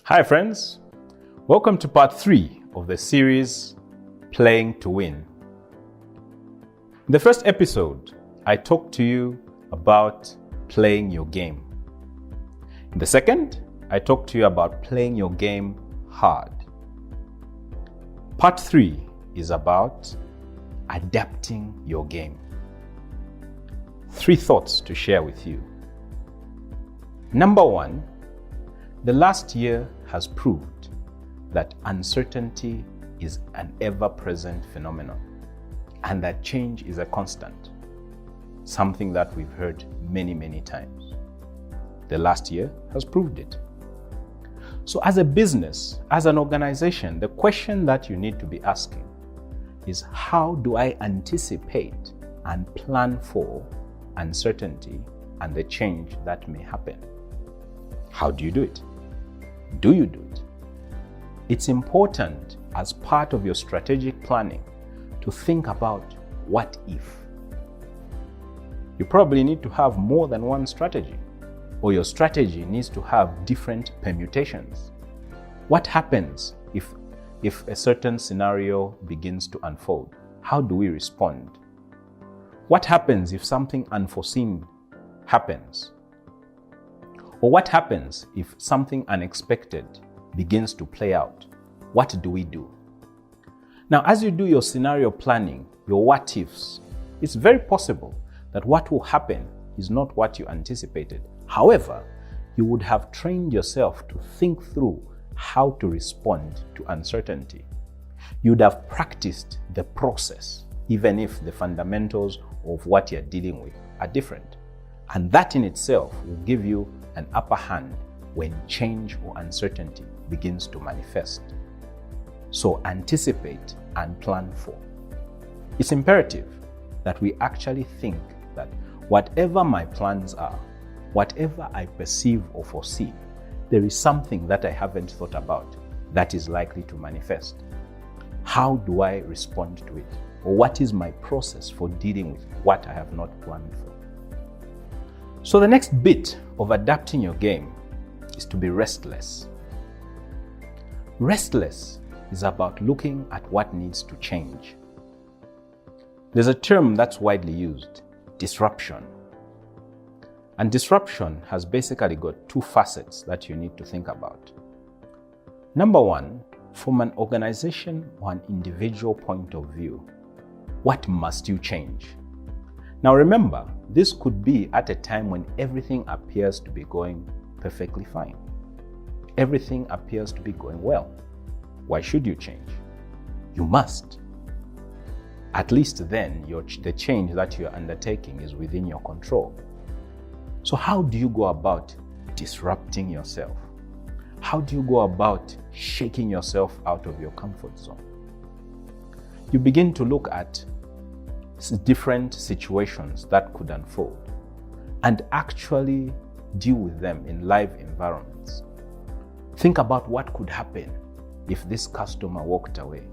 Hi friends, welcome to part 3 of the series Playing to Win. In the first episode, I talked to you about playing your game. In the second, I talked to you about playing your game hard. Part 3 is about adapting your game. 3 thoughts to share with you. Number 1, the last year has proved that uncertainty is an ever-present phenomenon and that change is a constant, something that we've heard many times. The last year has proved it. So as a business, as an organization, the question that you need to be asking is, how do I anticipate and plan for uncertainty and the change that may happen? How do you do it? Do you do it? It's important as part of your strategic planning to think about what if. You probably need to have more than one strategy, or your strategy needs to have different permutations. What happens if a certain scenario begins to unfold? How do we respond? What happens if something unforeseen happens? Or what happens if something unexpected begins to play out? What do we do? Now, as you do your scenario planning, your what ifs, it's very possible that what will happen is not what you anticipated. However, you would have trained yourself to think through how to respond to uncertainty. You'd have practiced the process, even if the fundamentals of what you're dealing with are different. And that in itself will give you an upper hand when change or uncertainty begins to manifest. So anticipate and plan for. It's imperative that we actually think that whatever my plans are, whatever I perceive or foresee, there is something that I haven't thought about that is likely to manifest. How do I respond to it? Or what is my process for dealing with what I have not planned for? So the next bit of adapting your game is to be restless. Restless is about looking at what needs to change. There's a term that's widely used, disruption. And disruption has basically got 2 facets that you need to think about. Number 1, from an organization or an individual point of view, what must you change? Now remember, this could be at a time when everything appears to be going perfectly fine. Everything appears to be going well. Why should you change? You must. At least then, the change that you're undertaking is within your control. So how do you go about disrupting yourself? How do you go about shaking yourself out of your comfort zone? You begin to look at different situations that could unfold and actually deal with them in live environments. Think about what could happen if this customer walked away,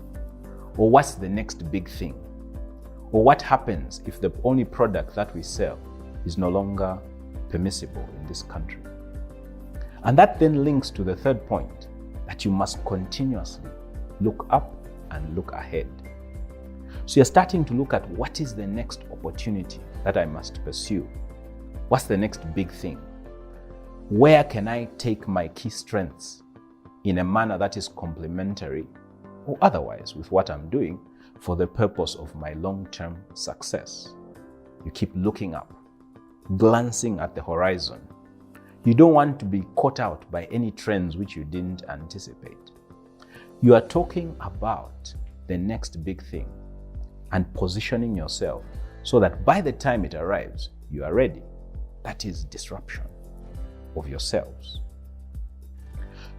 or what's the next big thing, or what happens if the only product that we sell is no longer permissible in this country. And that then links to the third point, that you must continuously look up and look ahead. So you're starting to look at what is the next opportunity that I must pursue? What's the next big thing? Where can I take my key strengths in a manner that is complementary or otherwise with what I'm doing for the purpose of my long-term success? You keep looking up, glancing at the horizon. You don't want to be caught out by any trends which you didn't anticipate. You are talking about the next big thing and positioning yourself so that by the time it arrives, you are ready. That is disruption of yourselves.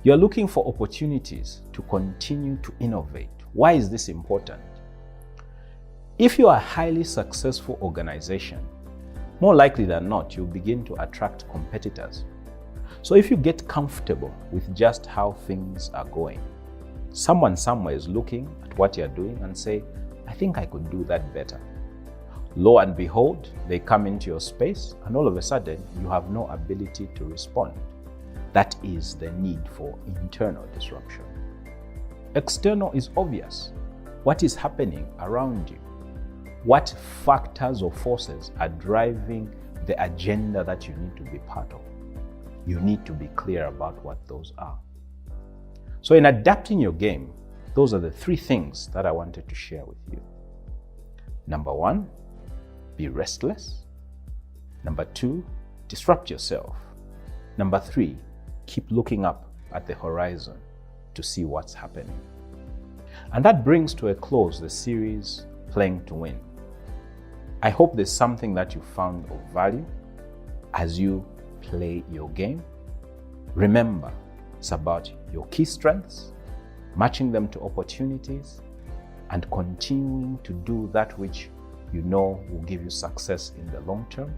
You are looking for opportunities to continue to innovate. Why is this important? If you are a highly successful organization, more likely than not, you'll begin to attract competitors. So if you get comfortable with just how things are going, someone somewhere is looking at what you're doing and say, I think I could do that better. Lo and behold, they come into your space and all of a sudden you have no ability to respond. That is the need for internal disruption. External is obvious. What is happening around you? What factors or forces are driving the agenda that you need to be part of? You need to be clear about what those are. So in adapting your game, those are the 3 things that I wanted to share with you. Number 1, be restless. Number 2, disrupt yourself. Number 3, keep looking up at the horizon to see what's happening. And that brings to a close the series Playing to Win. I hope there's something that you found of value as you play your game. Remember, it's about your key strengths, matching them to opportunities, and continuing to do that which you know will give you success in the long term.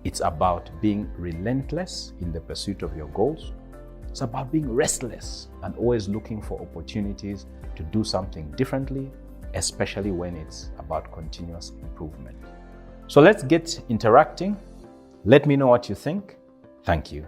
It's about being relentless in the pursuit of your goals. It's about being restless and always looking for opportunities to do something differently, especially when it's about continuous improvement. So let's get interacting. Let me know what you think. Thank you.